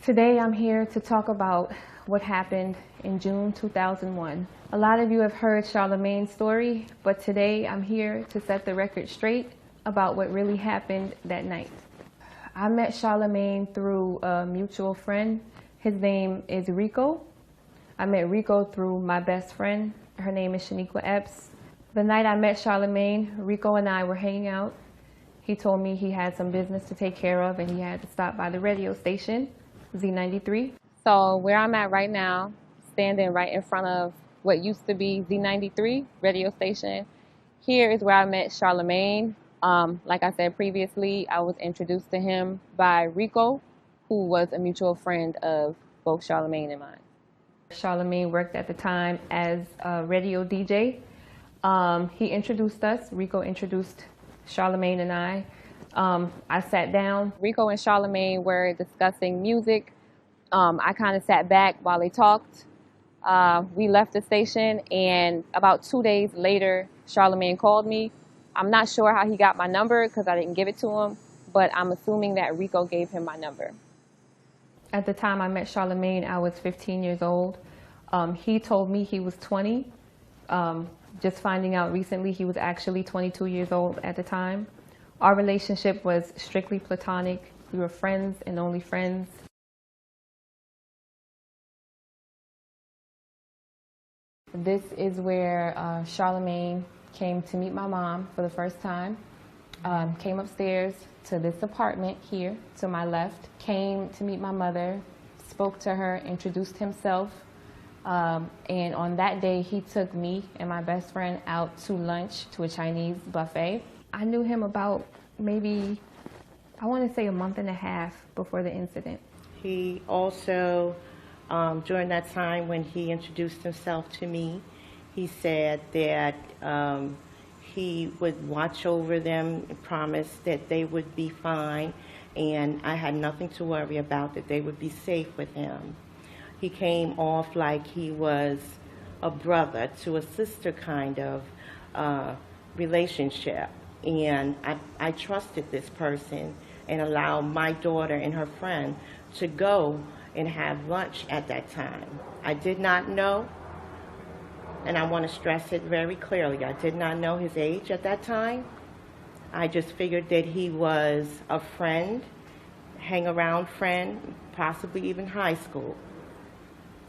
Today I'm here to talk about what happened in June 2001. A lot of you have heard Charlamagne's story, but today I'm here to set the record straight about what really happened that night. I met Charlamagne through a mutual friend. His name is Rico. I met Rico through my best friend. Her name is Rxpe. The night I met Charlamagne, Rico and I were hanging out. He told me he had some business to take care of and he had to stop by the radio station, Z93. So where I'm at right now, standing right in front of what used to be Z93 radio station, here is where I met Charlamagne. Like I said previously, I was introduced to him by Rico, who was a mutual friend of both Charlamagne and mine. Charlamagne worked at the time as a radio DJ. He introduced us. Rico introduced Charlamagne and I sat down. Rico and Charlamagne were discussing music. I kind of sat back while they talked. We left the station, and about 2 days later, Charlamagne called me. I'm not sure how he got my number because I didn't give it to him, but I'm assuming that Rico gave him my number. At the time I met Charlamagne, I was 15 years old. He told me he was 20. Just finding out recently he was actually 22 years old at the time. Our relationship was strictly platonic. We were friends and only friends. This is where Charlamagne came to meet my mom for the first time. Came upstairs to this apartment here to my left. Came to meet my mother, spoke to her, introduced himself. And on that day, he took me and my best friend out to lunch to a Chinese buffet. I knew him about maybe, I want to say a month and a half before the incident. He also, during that time when he introduced himself to me, he said that he would watch over them and promised that they would be fine, and I had nothing to worry about, that they would be safe with him. He came off like he was a brother to a sister kind of relationship. And I trusted this person and allowed my daughter and her friend to go and have lunch at that time. I did not know, and I want to stress it very clearly, I did not know his age at that time. I just figured that he was a friend, hang around friend, possibly even high school.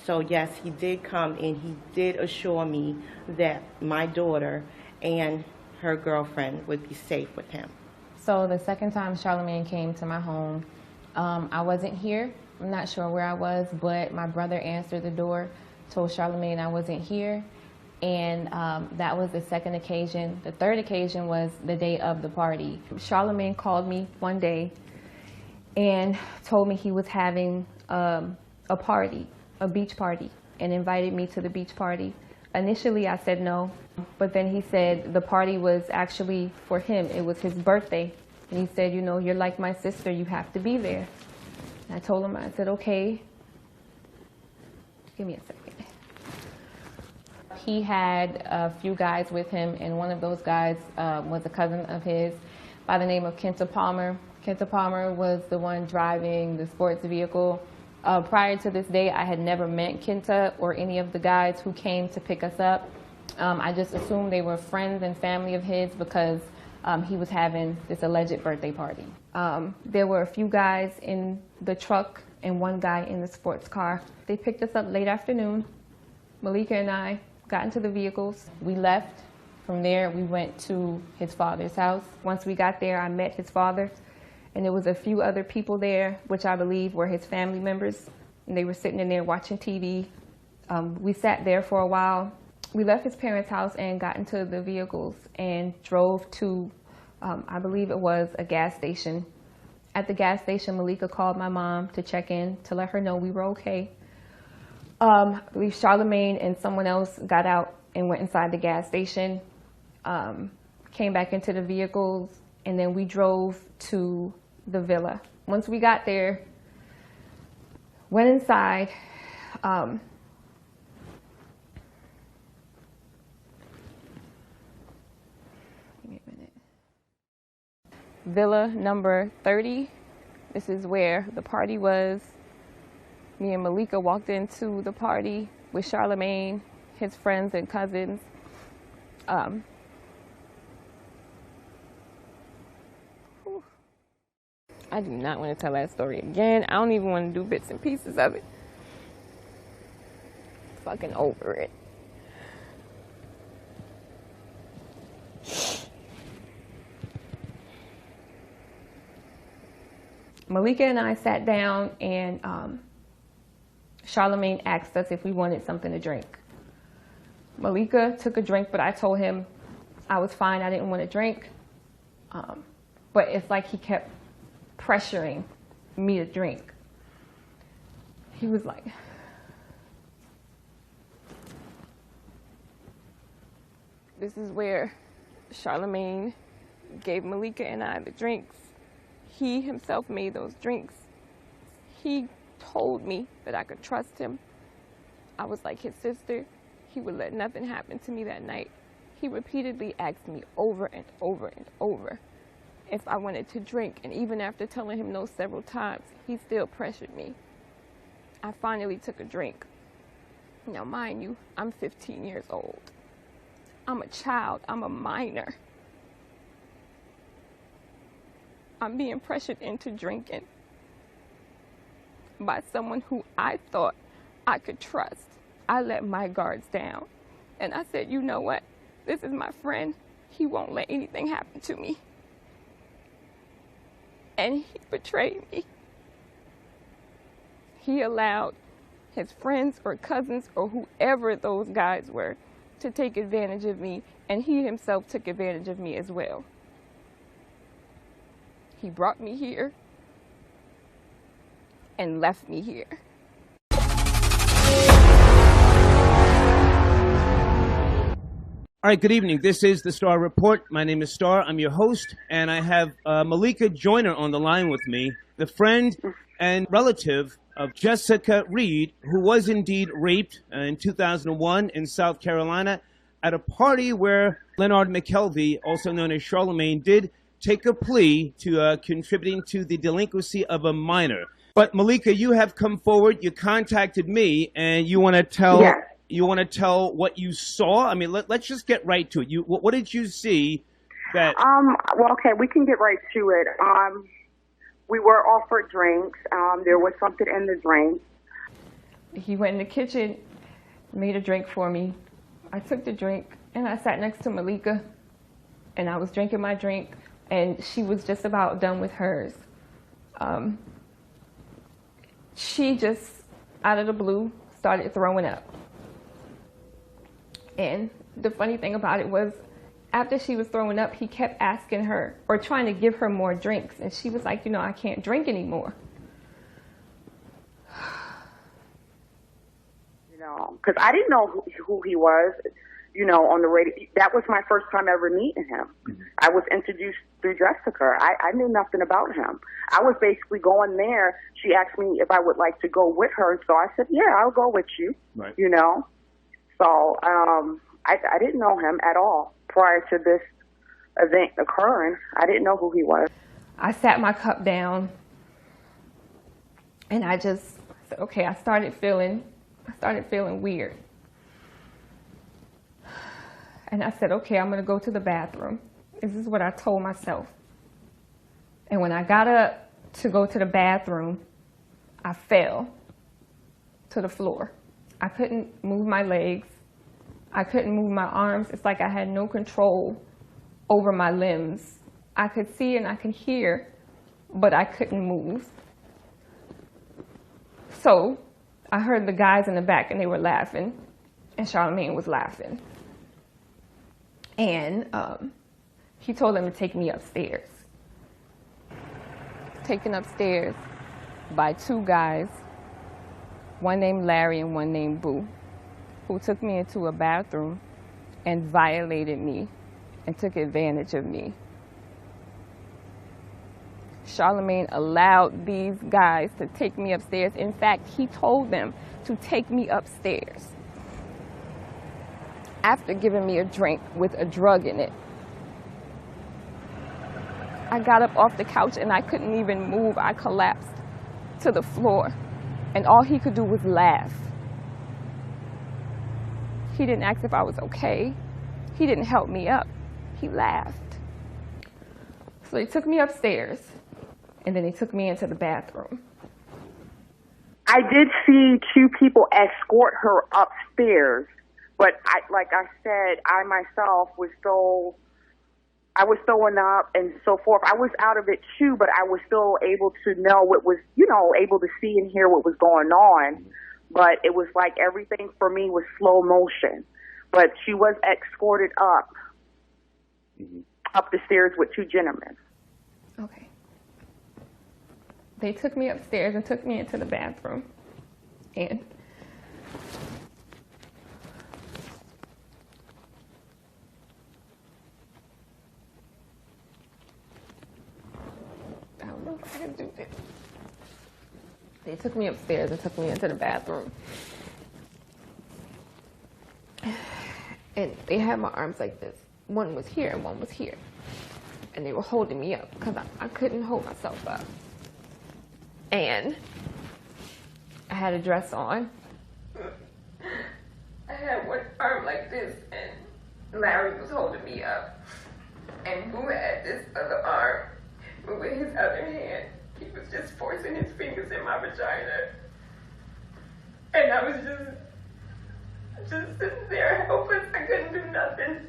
So yes, he did come and he did assure me that my daughter and her girlfriend would be safe with him. So the second time Charlamagne came to my home, I wasn't here. I'm not sure where I was, but my brother answered the door, told Charlamagne I wasn't here. And that was the second occasion. The third occasion was the day of the party. Charlamagne called me one day and told me he was having a party, a beach party, and invited me to the beach party. Initially I said no, but then he said the party was actually for him. It was his birthday. And he said, you know, you're like my sister, you have to be there. And I told him, I said, okay. Give me a second. He had a few guys with him, and one of those guys was a cousin of his by the name of Kenta Palmer. Kenta Palmer was the one driving the sports vehicle. Prior to this day, I had never met Kenta or any of the guys who came to pick us up. I just assumed they were friends and family of his because he was having this alleged birthday party. There were a few guys in the truck and one guy in the sports car. They picked us up late afternoon. Malika and I got into the vehicles. We left. From there, we went to his father's house. Once we got there, I met his father. And there was a few other people there, which I believe were his family members. And they were sitting in there watching TV. We sat there for a while. We left his parents' house and got into the vehicles and drove to, I believe it was a gas station. At the gas station, Malika called my mom to check in to let her know we were okay. I believe Charlamagne and someone else got out and went inside the gas station, came back into the vehicles, and then we drove to the villa. Once we got there, went inside. Give me a minute. Villa number 30. This is where the party was. Me and Malika walked into the party with Charlamagne, his friends and cousins. I do not want to tell that story again. I don't even want to do bits and pieces of it. Fucking over it. Malika and I sat down and Charlamagne asked us if we wanted something to drink. Malika took a drink, but I told him I was fine, I didn't want to drink. But it's like he kept pressuring me to drink. He was like, this is where Charlamagne gave Malika and I the drinks. He himself made those drinks. He told me that I could trust him. I was like his sister. He would let nothing happen to me that night. He repeatedly asked me over and over and over if I wanted to drink, and even after telling him no several times, he still pressured me. I finally took a drink. Now, mind you, I'm 15 years old. I'm a child, I'm a minor. I'm being pressured into drinking by someone who I thought I could trust. I let my guards down. And I said, you know what? This is my friend. He won't let anything happen to me. And he betrayed me. He allowed his friends or cousins or whoever those guys were to take advantage of me, and he himself took advantage of me as well. He brought me here and left me here. All right, good evening. This is the Star Report. My name is Star. I'm your host, and I have Malika Joyner on the line with me, the friend and relative of Jessica Reid, who was indeed raped in 2001 in South Carolina at a party where Leonard McKelvey, also known as Charlamagne, did take a plea to contributing to the delinquency of a minor. But Malika, you have come forward, you contacted me, and you want to tell... Yes. You want to tell what you saw? I mean, let's just get right to it. What did you see that... Well, okay, we can get right to it. We were offered drinks. There was something in the drink. He went in the kitchen, made a drink for me. I took the drink and I sat next to Malika and I was drinking my drink and she was just about done with hers. She just, out of the blue, started throwing up. And the funny thing about it was, after she was throwing up, he kept asking her or trying to give her more drinks. And she was like, you know, I can't drink anymore. You know, because I didn't know who he was, you know, on the radio. That was my first time ever meeting him. Mm-hmm. I was introduced through Jessica. I knew nothing about him. I was basically going there. She asked me if I would like to go with her. So I said, yeah, I'll go with you, right. You know. So I didn't know him at all prior to this event occurring. I didn't know who he was. I sat my cup down and I just said, okay, I started feeling weird. And I said, okay, I'm going to go to the bathroom. This is what I told myself. And when I got up to go to the bathroom, I fell to the floor. I couldn't move my legs. I couldn't move my arms. It's like I had no control over my limbs. I could see and I could hear, but I couldn't move. So I heard the guys in the back and they were laughing, and Charlamagne was laughing. And he told them to take me upstairs. Taken upstairs by two guys, one named Larry and one named Boo, who took me into a bathroom and violated me and took advantage of me. Charlamagne allowed these guys to take me upstairs. In fact, he told them to take me upstairs after giving me a drink with a drug in it. I got up off the couch and I couldn't even move. I collapsed to the floor. And all he could do was laugh. He didn't ask if I was okay. He didn't help me up. He laughed. So he took me upstairs, and then he took me into the bathroom. I did see two people escort her upstairs, but like I said, I myself was I was throwing up and so forth. I was out of it too, but I was still able to know what was, able to see and hear what was going on. But it was like everything for me was slow motion. But she was escorted up the stairs with two gentlemen. Okay. They took me upstairs and took me into the bathroom. And I don't know if I can do this. They took me upstairs and took me into the bathroom. And they had my arms like this. One was here and one was here. And they were holding me up because I couldn't hold myself up. And I had a dress on. I had one arm like this, and Larry was holding me up. And Boo had this other arm, but with his other hand, he was just forcing his fingers in my vagina. And I was just sitting there helpless. I couldn't do nothing.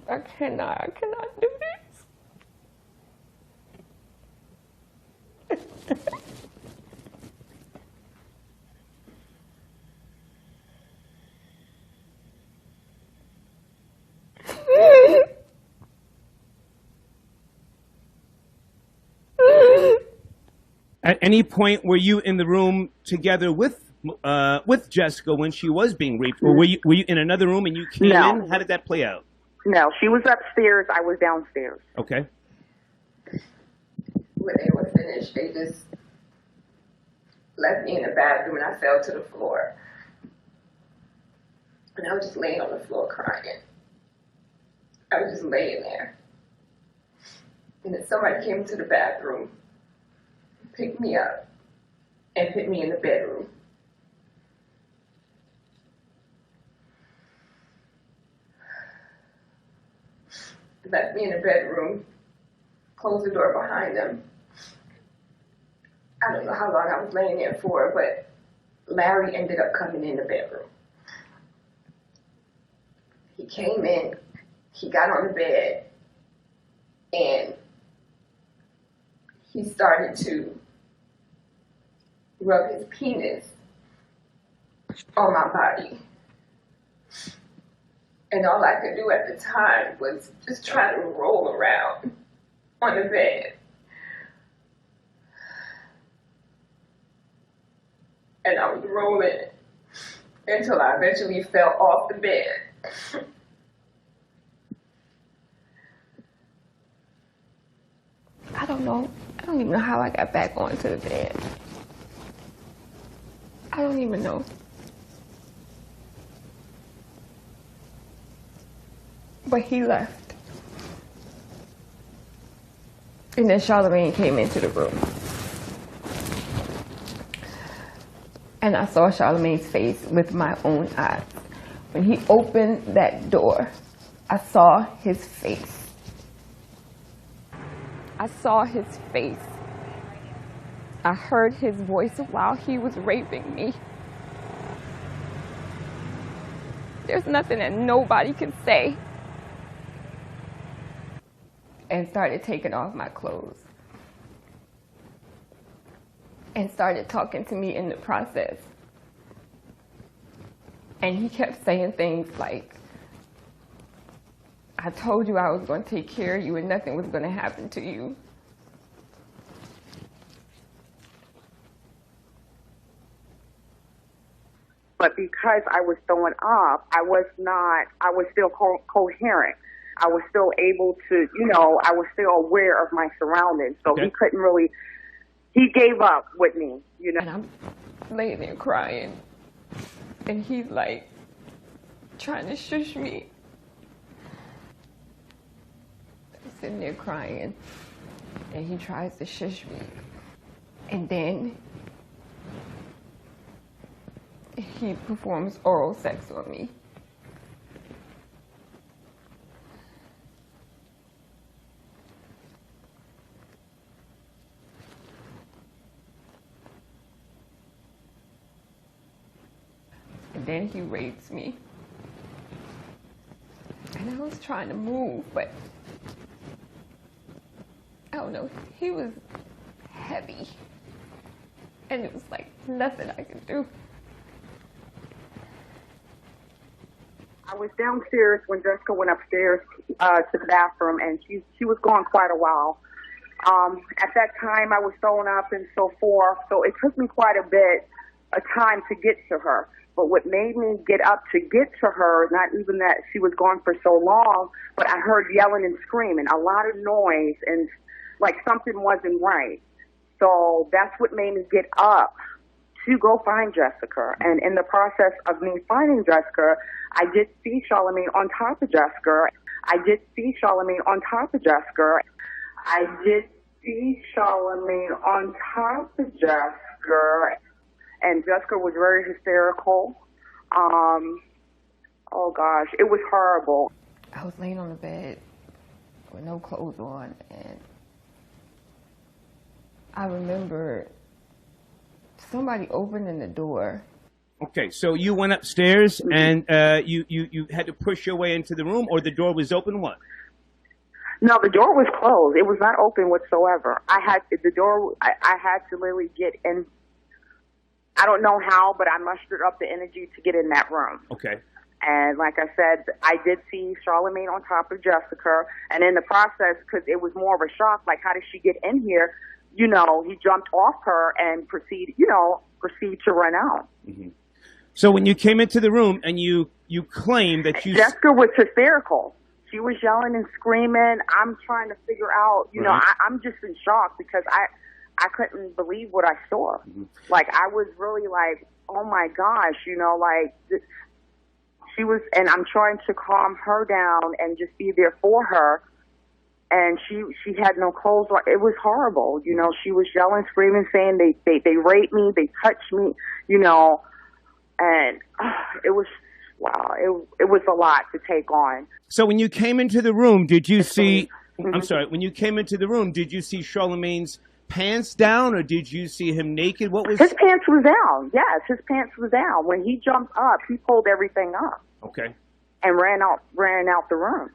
I cannot do this. At any point, were you in the room together with Jessica when she was being raped, or were you in another room and you came in? How did that play out? No, she was upstairs. I was downstairs. Okay. When they were finished, they just left me in the bathroom and I fell to the floor. And I was just laying on the floor crying. I was just laying there. And then somebody came into the bathroom, picked me up, and put me in the bedroom. Left me in the bedroom, closed the door behind them. I don't know how long I was laying there for, but Larry ended up coming in the bedroom. He came in, he got on the bed, and he started to rub his penis on my body. And all I could do at the time was just try to roll around on the bed. And I was rolling until I eventually fell off the bed. I don't know. I don't even know how I got back onto the bed. I don't even know. But he left. And then Charlamagne came into the room. And I saw Charlamagne's face with my own eyes. When he opened that door, I saw his face. I saw his face. I heard his voice while he was raping me. There's nothing that nobody can say. And started taking off my clothes. And started talking to me in the process. And he kept saying things like, I told you I was going to take care of you and nothing was going to happen to you. But because I was throwing up, I was still coherent. I was still able to, I was still aware of my surroundings. So he couldn't really, he gave up with me, And I'm laying there crying. And he's like trying to shush me. I'm sitting there crying, and he tries to shush me. And then he performs oral sex on me. And then he rapes me. And I was trying to move, but I don't know, he was heavy. And it was like nothing I could do. I was downstairs when Jessica went upstairs to the bathroom, and she was gone quite a while. At that time, I was thrown up and so forth, so it took me quite a bit of time to get to her. But what made me get up to get to her, not even that she was gone for so long, but I heard yelling and screaming, a lot of noise, and like something wasn't right. So that's what made me get up to go find Jessica. And in the process of me finding Jessica, I did see Charlamagne on top of Jessica. I did see Charlamagne on top of Jessica. I did see Charlamagne on top of Jessica. And Jessica was very hysterical. Oh gosh, it was horrible. I was laying on the bed with no clothes on, and I remember somebody opening the door. Okay, so you went upstairs and you had to push your way into the room, or the door was open? What? No, the door was closed. It was not open whatsoever. I had to literally get in. I don't know how, but I mustered up the energy to get in that room. Okay. And like I said, I did see Charlamagne on top of Jessica. And in the process, because it was more of a shock, like how did she get in here? You know, he jumped off her and proceed to run out. Mm-hmm. So when you came into the room and you claimed that you... Jessica was hysterical. She was yelling and screaming. I'm trying to figure out, you know, I'm just in shock because I couldn't believe what I saw. Mm-hmm. Like, I was really like, oh my gosh, you know, like, she was, and I'm trying to calm her down and just be there for her. And she had no clothes on. It was horrible. You know, she was yelling, screaming, saying they raped me, they touched me, you know, and it was, wow, it was a lot to take on. So when you came into the room, did you see, I'm sorry, when you came into the room, did you see Charlamagne's pants down, or did you see him naked? What was... His pants was down. Yes, his pants was down. When he jumped up, he pulled everything up. Okay. And ran out the room.